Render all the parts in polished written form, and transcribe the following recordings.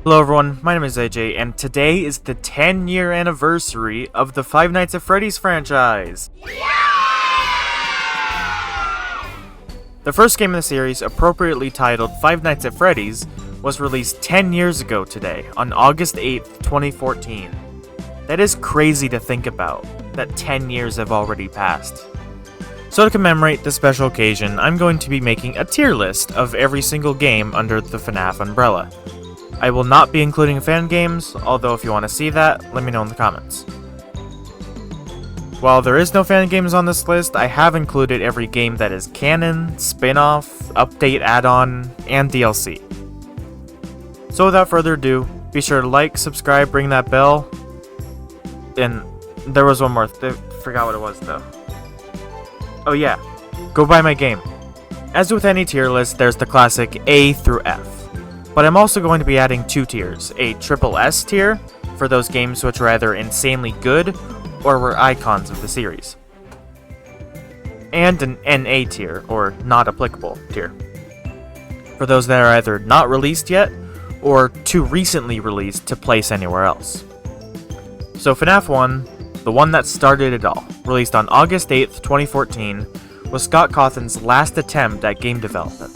Hello everyone, my name is AJ, and today is the 10-year anniversary of the Five Nights at Freddy's franchise! The first game in the series, appropriately titled Five Nights at Freddy's, was released 10 years ago today, on August 8th, 2014. That is crazy to think about, that 10 years have already passed. So to commemorate this special occasion, I'm going to be making a tier list of every single game under the FNAF umbrella. I will not be including fan games, although if you want to see that, let me know in the comments. While there is no fan games on this list, I have included every game that is canon, spin-off, update add-on, and DLC. So without further ado, be sure to like, subscribe, ring that bell, and there was one more, forgot what it was though. Oh yeah, go buy my game. As with any tier list, there's the classic A through F. But I'm also going to be adding two tiers, a triple S tier, for those games which are either insanely good, or were icons of the series. And an NA tier, or not applicable tier, for those that are either not released yet, or too recently released to place anywhere else. So FNAF 1, the one that started it all, released on August 8th, 2014, was Scott Cawthon's last attempt at game development.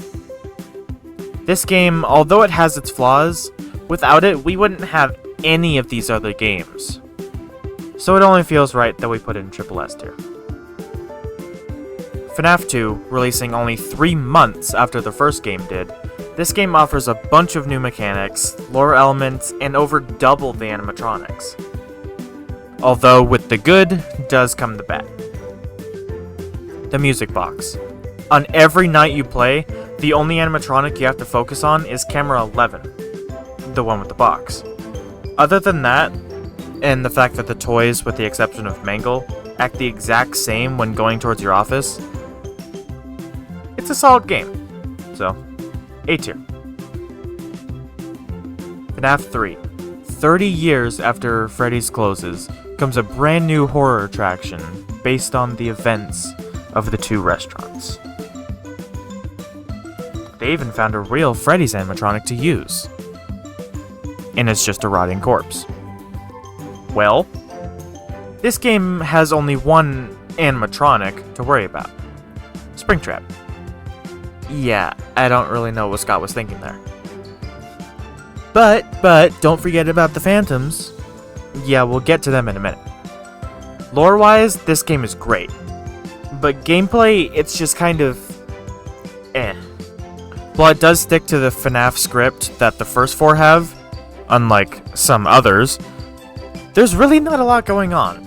This game, although it has its flaws, without it we wouldn't have any of these other games. So it only feels right that we put it in triple S tier. FNAF 2, releasing only 3 months after the first game did, this game offers a bunch of new mechanics, lore elements, and over double the animatronics. Although with the good does come the bad. The music box. On every night you play, the only animatronic you have to focus on is camera 11, the one with the box. Other than that, and the fact that the toys, with the exception of Mangle, act the exact same when going towards your office, it's a solid game. So, A tier. FNAF 3. 30 years after Freddy's closes, comes a brand new horror attraction based on the events of the two restaurants. They even found a real Freddy's animatronic to use. And it's just a rotting corpse. Well, this game has only one animatronic to worry about. Springtrap. Yeah, I don't really know what Scott was thinking there. But, don't forget about the Phantoms. Yeah, we'll get to them in a minute. Lore-wise, this game is great. But gameplay, it's just kind of eh. While it does stick to the FNAF script that the first 4 have, unlike some others, there's really not a lot going on.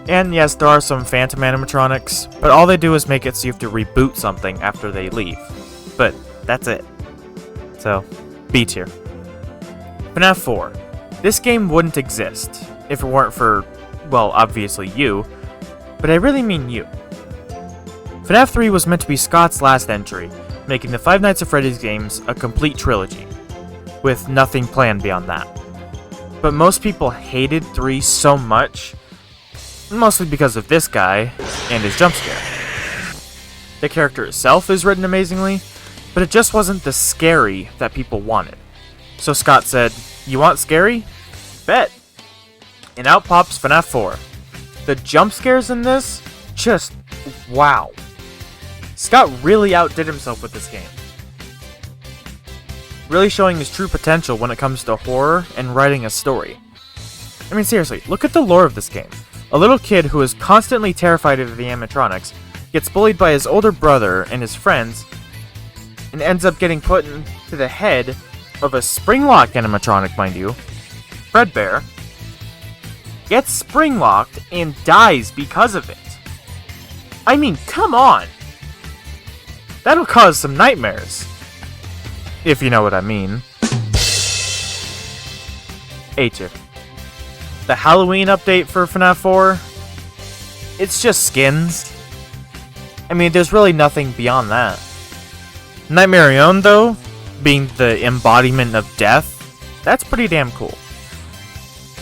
And yes, there are some phantom animatronics, but all they do is make it so you have to reboot something after they leave. But that's it. So, B tier. FNAF 4. This game wouldn't exist if it weren't for, well, obviously you, but I really mean you. FNAF 3 was meant to be Scott's last entry, making the Five Nights at Freddy's games a complete trilogy, with nothing planned beyond that. But most people hated 3 so much, mostly because of this guy and his jump scare. The character itself is written amazingly, but it just wasn't the scary that people wanted. So Scott said, "You want scary? Bet!" And out pops FNAF 4. The jump scares in this, just wow. Scott really outdid himself with this game. Really showing his true potential when it comes to horror and writing a story. I mean seriously, look at the lore of this game. A little kid who is constantly terrified of the animatronics gets bullied by his older brother and his friends and ends up getting put into the head of a spring-lock animatronic, mind you. Dreadbear gets spring-locked and dies because of it. I mean, come on! That'll cause some nightmares. If you know what I mean. A tier. The Halloween update for FNAF 4, it's just skins. I mean, there's really nothing beyond that. Nightmarion, though, being the embodiment of death, that's pretty damn cool.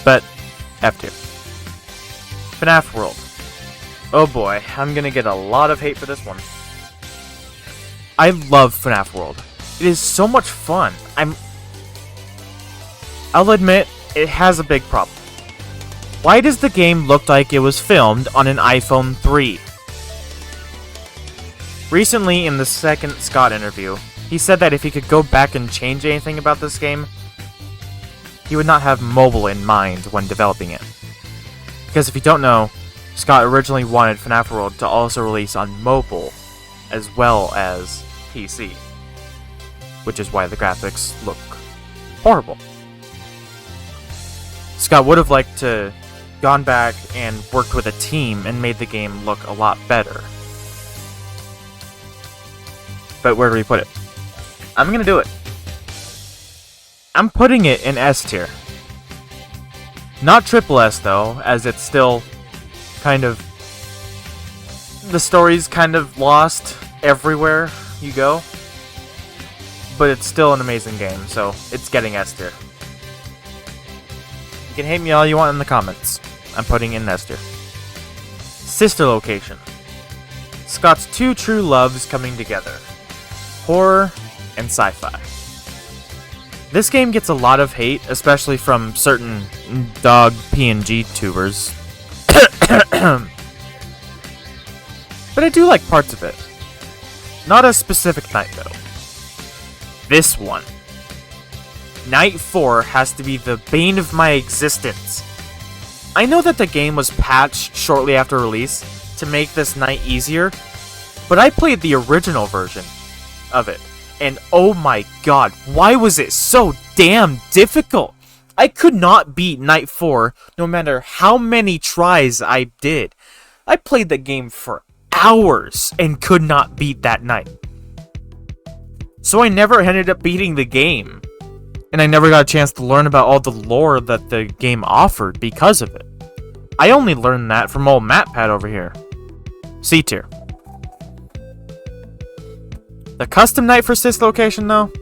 But, F tier. FNAF World. Oh boy, I'm gonna get a lot of hate for this one. I love FNAF World. It is so much fun. I'll admit, it has a big problem. Why does the game look like it was filmed on an iPhone 3? Recently, in the second Scott interview, he said that if he could go back and change anything about this game, he would not have mobile in mind when developing it. Because if you don't know, Scott originally wanted FNAF World to also release on mobile, as well as PC. Which is why the graphics look horrible. Scott would have liked to gone back and worked with a team and made the game look a lot better. But where do we put it? I'm gonna do it. I'm putting it in S tier. Not triple S though, as it's still kind of... the story's kind of lost everywhere you go. But it's still an amazing game, so it's getting S tier. You can hate me all you want in the comments. I'm putting it in S tier. Sister location. Scott's two true loves coming together. Horror and sci-fi. This game gets a lot of hate, especially from certain dog PNG tubers. But I do like parts of it. Not a specific night though. This one. Night 4 has to be the bane of my existence. I know that the game was patched shortly after release to make this night easier, but I played the original version of it, and oh my god, why was it so damn difficult? I could not beat Night 4 no matter how many tries I did. I played the game for hours and could not beat that night. So I never ended up beating the game. And I never got a chance to learn about all the lore that the game offered because of it. I only learned that from old MatPat over here. C tier. The custom night for Sis location though?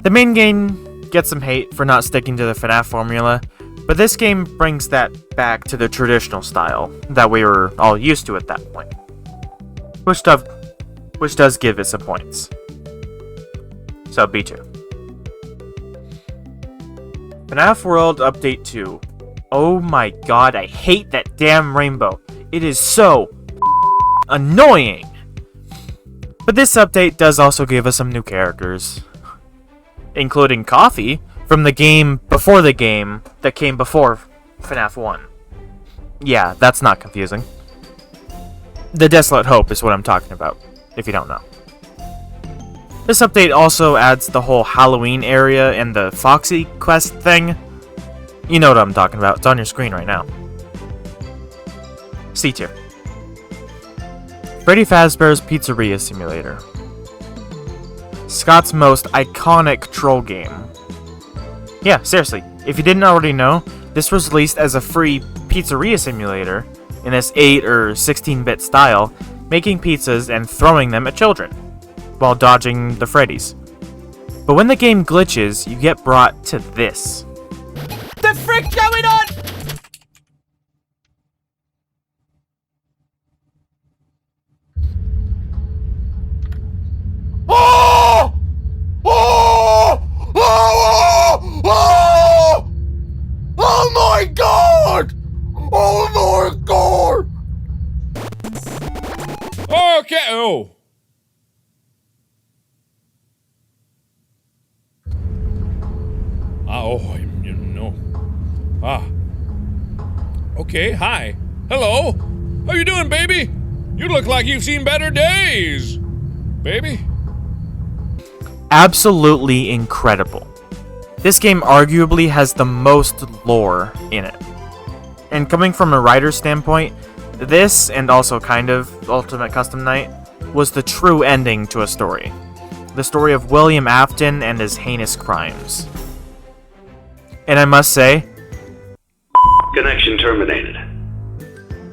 The main game gets some hate for not sticking to the FNAF formula, but this game brings that back to the traditional style that we were all used to at that point. Which does give it some points. So B2. FNAF World Update 2. Oh my god, I hate that damn rainbow. It is so annoying. But this update does also give us some new characters. Including Coffee from the game before the game that came before FNAF 1. Yeah, that's not confusing. The Desolate Hope is what I'm talking about, if you don't know. This update also adds the whole Halloween area and the Foxy quest thing. You know what I'm talking about. It's on your screen right now. C tier. Freddy Fazbear's Pizzeria Simulator. Scott's most iconic troll game. Yeah, seriously. If you didn't already know, this was released as a free pizzeria simulator in this 8 or 16-bit style, making pizzas and throwing them at children, while dodging the Freddys. But when the game glitches, you get brought to this. The frick going on?! Oh! Oh! Oh! Oh! Oh my god! Oh my god! Okay, oh. You know. Okay, hi. Hello. How you doing, baby? You look like you've seen better days. Baby? Absolutely incredible. This game arguably has the most lore in it. And coming from a writer's standpoint, this, and also kind of Ultimate Custom Night, was the true ending to a story. The story of William Afton and his heinous crimes. And I must say, Connection terminated.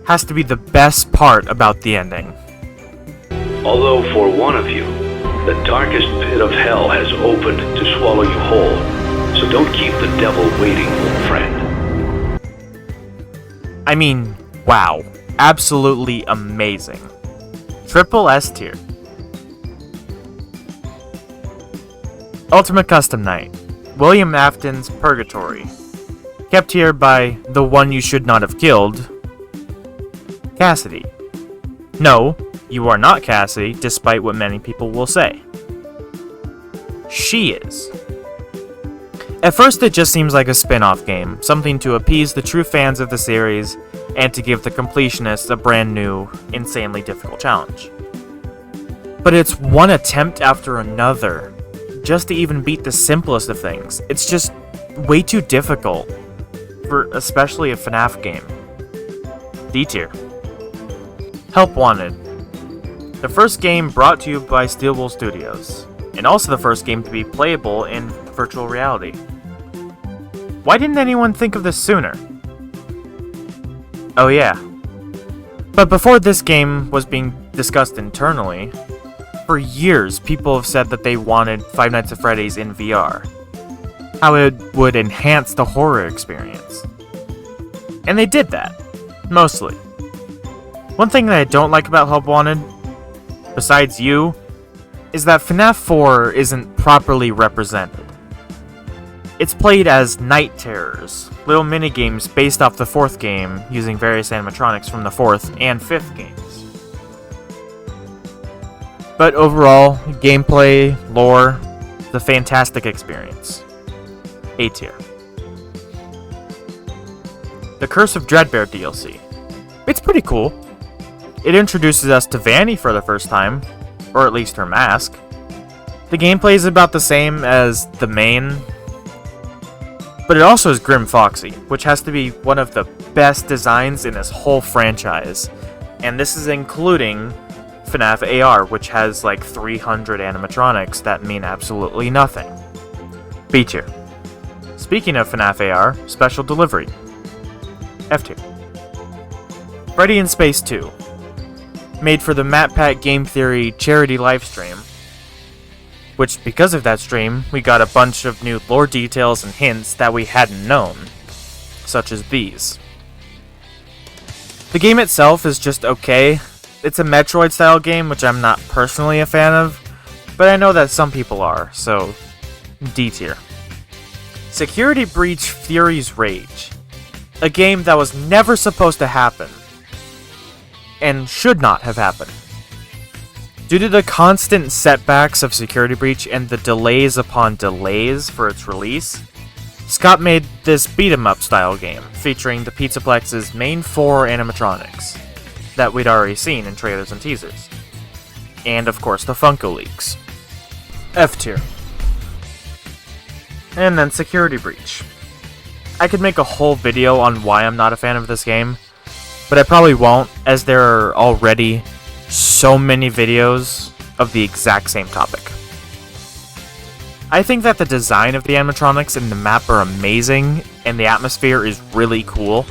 has to be the best part about the ending. Although for one of you, the darkest pit of hell has opened to swallow you whole. So don't keep the devil waiting, friend. I mean, wow. Absolutely amazing. Triple S tier. Ultimate Custom Night. William Afton's Purgatory, kept here by the one you should not have killed, Cassidy. No, you are not Cassidy, despite what many people will say. She is. At first, it just seems like a spin-off game, something to appease the true fans of the series and to give the completionists a brand new, insanely difficult challenge. But it's one attempt after another, just to even beat the simplest of things. It's just way too difficult, for especially a FNAF game. D tier. Help Wanted. The first game brought to you by Steelwool Studios, and also the first game to be playable in virtual reality. Why didn't anyone think of this sooner? Oh yeah. But before this game was being discussed internally, for years people have said that they wanted Five Nights at Freddy's in VR. How it would enhance the horror experience. And they did that. Mostly. One thing that I don't like about Help Wanted, besides you, is that FNAF 4 isn't properly represented. It's played as night terrors, little minigames based off the 4th game, using various animatronics from the 4th and 5th games. But overall, gameplay, lore, the fantastic experience. A tier. The Curse of Dreadbear DLC. It's pretty cool. It introduces us to Vanny for the first time, or at least her mask. The gameplay is about the same as the main, but it also is Grim Foxy, which has to be one of the best designs in this whole franchise. And this is including FNAF AR, which has like 300 animatronics that mean absolutely nothing. B tier. Speaking of FNAF AR, special delivery. F tier. Freddy In Space 2. Made for the MatPat Game Theory charity livestream. Which, because of that stream, we got a bunch of new lore details and hints that we hadn't known. Such as these. The game itself is just okay. It's a Metroid-style game, which I'm not personally a fan of, but I know that some people are, so D tier. Security Breach Fury's Rage. A game that was never supposed to happen, and should not have happened. Due to the constant setbacks of Security Breach and the delays upon delays for its release, Scott made this beat-em-up style game, featuring the Pizzaplex's main 4 animatronics, that we'd already seen in trailers and teasers. And of course the Funko leaks. F tier. And then Security Breach. I could make a whole video on why I'm not a fan of this game, but I probably won't, as there are already so many videos of the exact same topic. I think that the design of the animatronics and the map are amazing, and the atmosphere is really cool,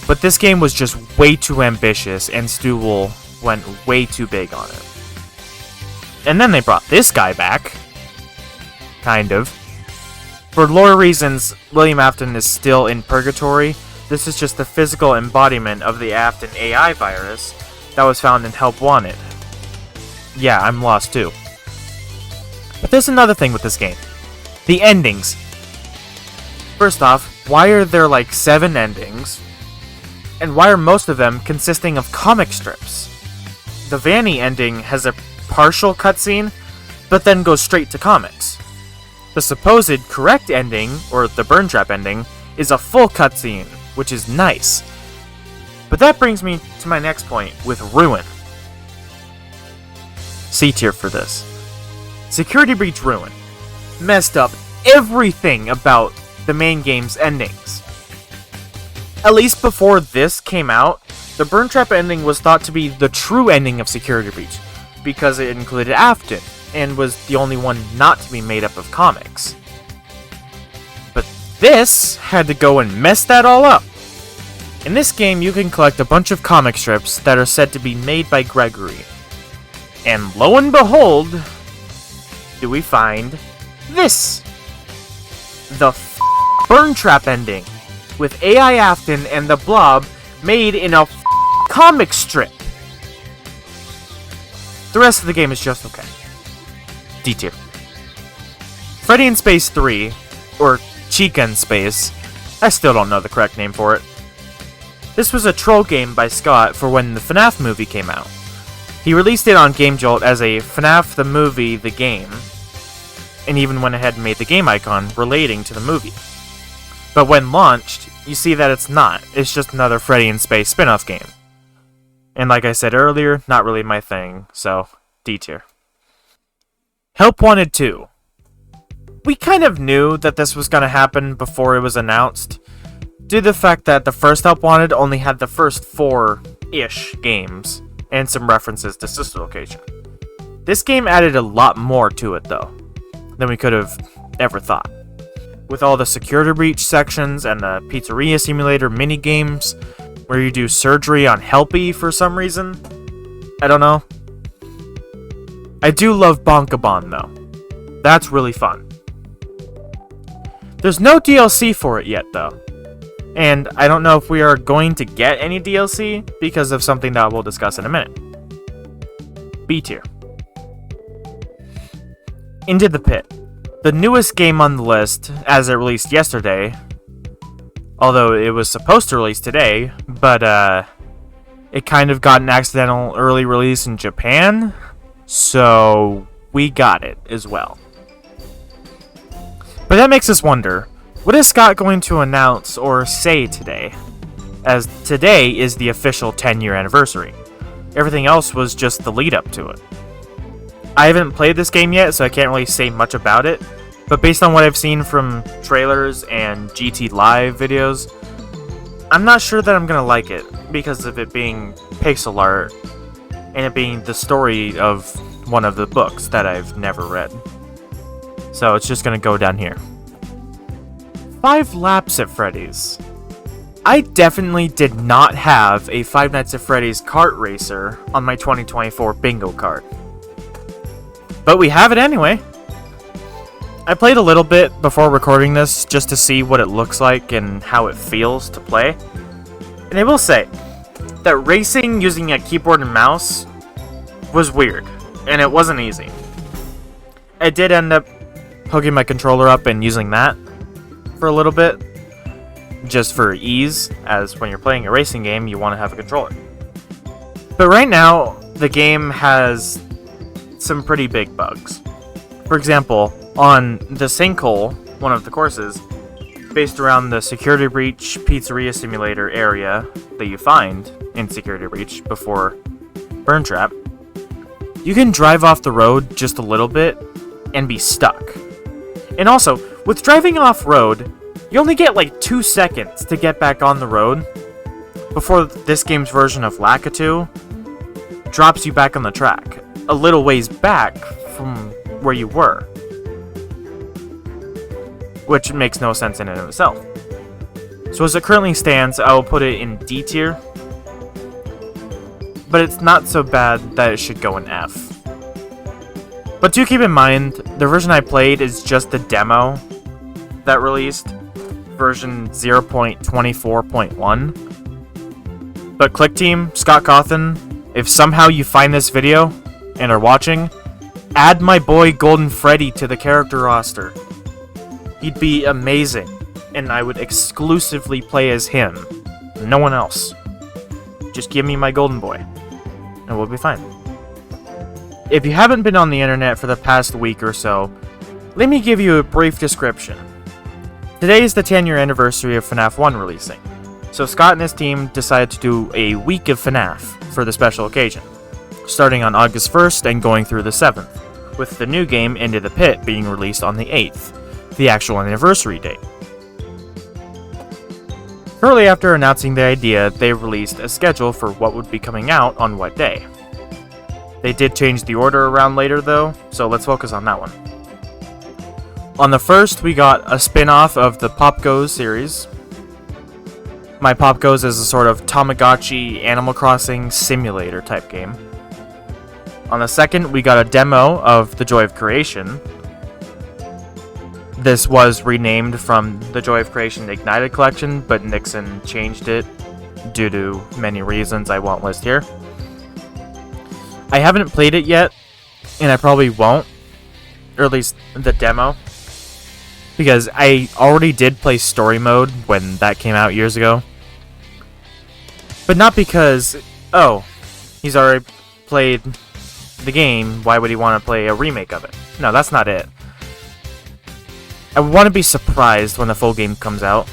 but this game was just way too ambitious, and Steelwool went way too big on it. And then they brought this guy back. Kind of. For lore reasons, William Afton is still in purgatory. This is just the physical embodiment of the Afton AI virus that was found in Help Wanted. Yeah, I'm lost too. But there's another thing with this game. The endings. First off, why are there like 7 endings? And why are most of them consisting of comic strips? The Vanny ending has a partial cutscene, but then goes straight to comics. The supposed correct ending, or the Burn Trap ending, is a full cutscene, which is nice. But that brings me to my next point, with Ruin. C tier for this. Security Breach Ruin messed up everything about the main game's endings. At least before this came out, the Burn Trap ending was thought to be the true ending of Security Breach, because it included Afton, and was the only one not to be made up of comics. But this had to go and mess that all up. In this game, you can collect a bunch of comic strips that are said to be made by Gregory. And lo and behold, do we find this. The Burn Trap ending, with AI Afton and the Blob made in a comic strip. The rest of the game is just okay. D tier. Freddy In Space 3 or Chica In Space. I still don't know the correct name for it. This was a troll game by Scott for when the FNAF movie came out. He released it on GameJolt as a FNAF the Movie the Game, and even went ahead and made the game icon relating to the movie. But when launched, you see that it's not. It's just another Freddy In Space spin-off game. And like I said earlier, not really my thing, so D tier. Help Wanted 2. We kind of knew that this was going to happen before it was announced, due to the fact that the first Help Wanted only had the first 4-ish games, and some references to Sister Location. This game added a lot more to it though, than we could have ever thought. With all the security breach sections and the pizzeria simulator mini-games, where you do surgery on Helpy for some reason. I don't know. I do love Bonkabon though. That's really fun. There's no DLC for it yet though. And I don't know if we are going to get any DLC because of something that we'll discuss in a minute. B tier. Into the Pit. The newest game on the list, as it released yesterday, although it was supposed to release today, but it kind of got an accidental early release in Japan, so we got it as well. But that makes us wonder, what is Scott going to announce or say today? As today is the official 10-year anniversary. Everything else was just the lead up to it. I haven't played this game yet, so I can't really say much about it, but based on what I've seen from trailers and GT Live videos, I'm not sure that I'm gonna like it, because of it being pixel art, and it being the story of one of the books that I've never read. So it's just gonna go down here. 5 Laps at Freddy's. I definitely did not have a Five Nights at Freddy's kart racer on my 2024 bingo card. But we have it anyway. I played a little bit before recording this just to see what it looks like and how it feels to play. And I will say that racing using a keyboard and mouse was weird, and it wasn't easy. I did end up hooking my controller up and using that for a little bit, just for ease, as when you're playing a racing game, you want to have a controller. But right now, the game has some pretty big bugs. For example, on the sinkhole, one of the courses, based around the security breach pizzeria simulator area that you find in security breach before burn trap, you can drive off the road just a little bit and be stuck. And also, with driving off-road, you only get like 2 seconds to get back on the road before this game's version of Lakitu drops you back on the track, a little ways back from where you were. Which makes no sense in and of itself. So as it currently stands, I will put it in D tier, but it's not so bad that it should go in F. But do keep in mind, the version I played is just the demo that released, version 0.24.1. But Click Team, Scott Cawthon, if somehow you find this video and are watching, add my boy Golden Freddy to the character roster. He'd be amazing, and I would exclusively play as him, no one else. Just give me my golden boy, and we'll be fine. If you haven't been on the internet for the past week or so, let me give you a brief description. Today is the 10-year anniversary of FNAF 1 releasing, so Scott and his team decided to do a week of FNAF for the special occasion, starting on August 1st and going through the 7th, with the new game Into the Pit being released on the 8th, the actual anniversary date. Shortly after announcing the idea, they released a schedule for what would be coming out on what day. They did change the order around later though, so let's focus on that one. On the 1st, we got a spin-off of the Pop Goes series. My Pop Goes is a sort of Tamagotchi Animal Crossing simulator type game. On the 2nd, we got a demo of The Joy of Creation. This was renamed from The Joy of Creation Ignited Collection, but Nixon changed it due to many reasons I won't list here. I haven't played it yet, and I probably won't, or at least the demo. because I already did play story mode when that came out years ago. But not because, oh, he's already played the game, why would he want to play a remake of it? No, that's not it. I want to be surprised when the full game comes out,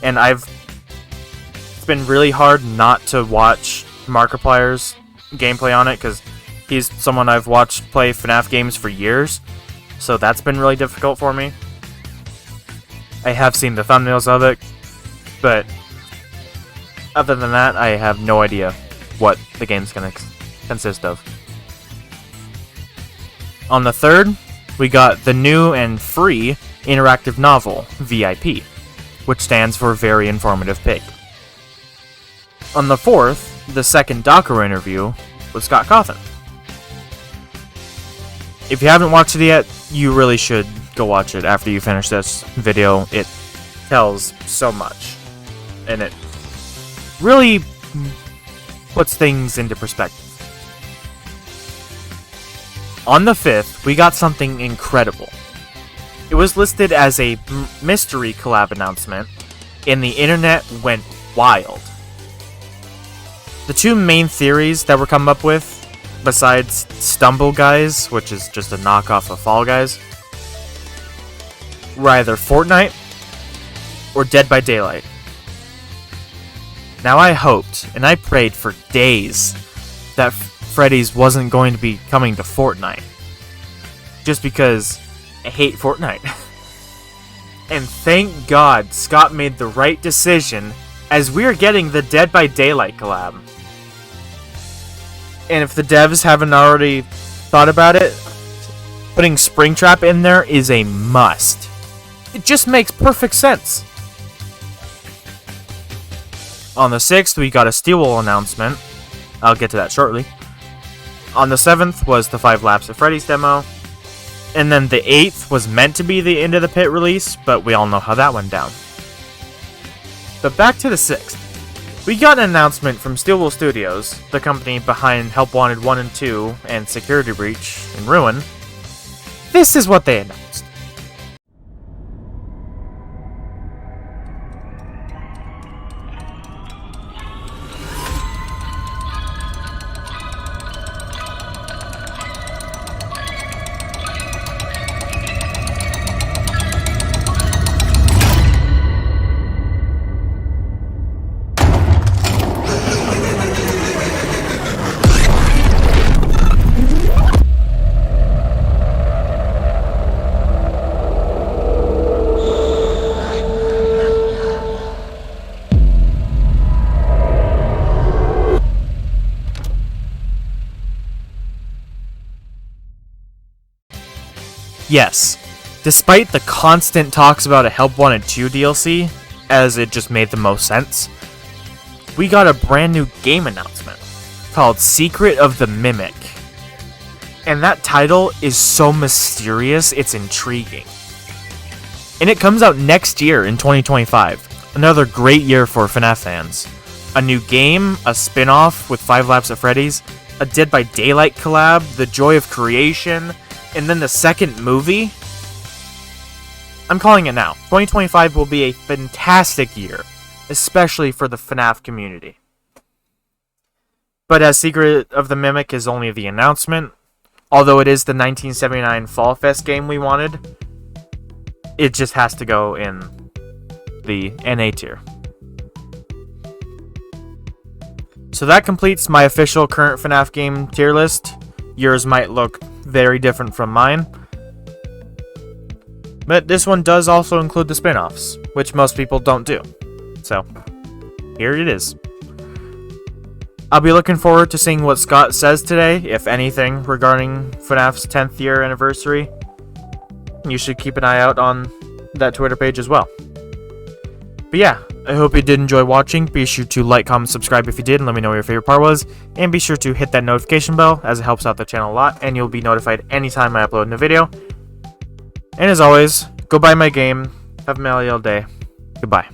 and it's been really hard not to watch Markiplier's gameplay on it, because he's someone I've watched play FNAF games for years, so that's been really difficult for me. I have seen the thumbnails of it, but other than that, I have no idea what the game's going to consist of. On the 3rd, we got the new and free interactive novel, VIP, which stands for Very Informative Pig. On the 4th, the second Docker interview with Scott Cawthon. If you haven't watched it yet, you really should go watch it after you finish this video. It tells so much, and it really puts things into perspective. On the 5th, we got something incredible. It was listed as a mystery collab announcement, and the internet went wild. The two main theories that were come up with, besides Stumble Guys, which is just a knockoff of Fall Guys, were either Fortnite or Dead by Daylight. Now I hoped, and I prayed for days, that Freddy's wasn't going to be coming to Fortnite. Just because I hate Fortnite. And thank God Scott made the right decision, as we're getting the Dead by Daylight collab. And if the devs haven't already thought about it, putting Springtrap in there is a must. It just makes perfect sense. On the 6th, we got a Steelwool announcement. I'll get to that shortly. On the 7th was the 5 Laps of Freddy's demo. And then the 8th was meant to be the End of the Pit release, but we all know how that went down. But back to the 6th. We got an announcement from Steelwool Studios, the company behind Help Wanted 1 and 2 and Security Breach and Ruin. This is what they announced. Yes, despite the constant talks about a Help Wanted 2 DLC, as it just made the most sense, we got a brand new game announcement called Secret of the Mimic. And that title is so mysterious, it's intriguing. And it comes out next year in 2025. Another great year for FNAF fans. A new game, a spin-off with 5 Laps of Freddy's, a Dead by Daylight collab, the joy of creation, and then the second movie. I'm calling it now. 2025 will be a fantastic year, especially for the FNAF community. But as Secret of the Mimic is only the announcement, although it is the 1979 Fall Fest game we wanted, it just has to go in the NA tier. So that completes my official current FNAF game tier list. Yours might look very different from mine. But this one does also include the spin-offs, which most people don't do. So, here it is. I'll be looking forward to seeing what Scott says today, if anything, regarding FNAF's 10th year anniversary. You should keep an eye out on that Twitter page as well. But yeah, I hope you did enjoy watching. Be sure to like, comment, subscribe if you did, and let me know what your favorite part was. And be sure to hit that notification bell, as it helps out the channel a lot, and you'll be notified anytime I upload a new video. And as always, go buy my game. Have a melody all day. Goodbye.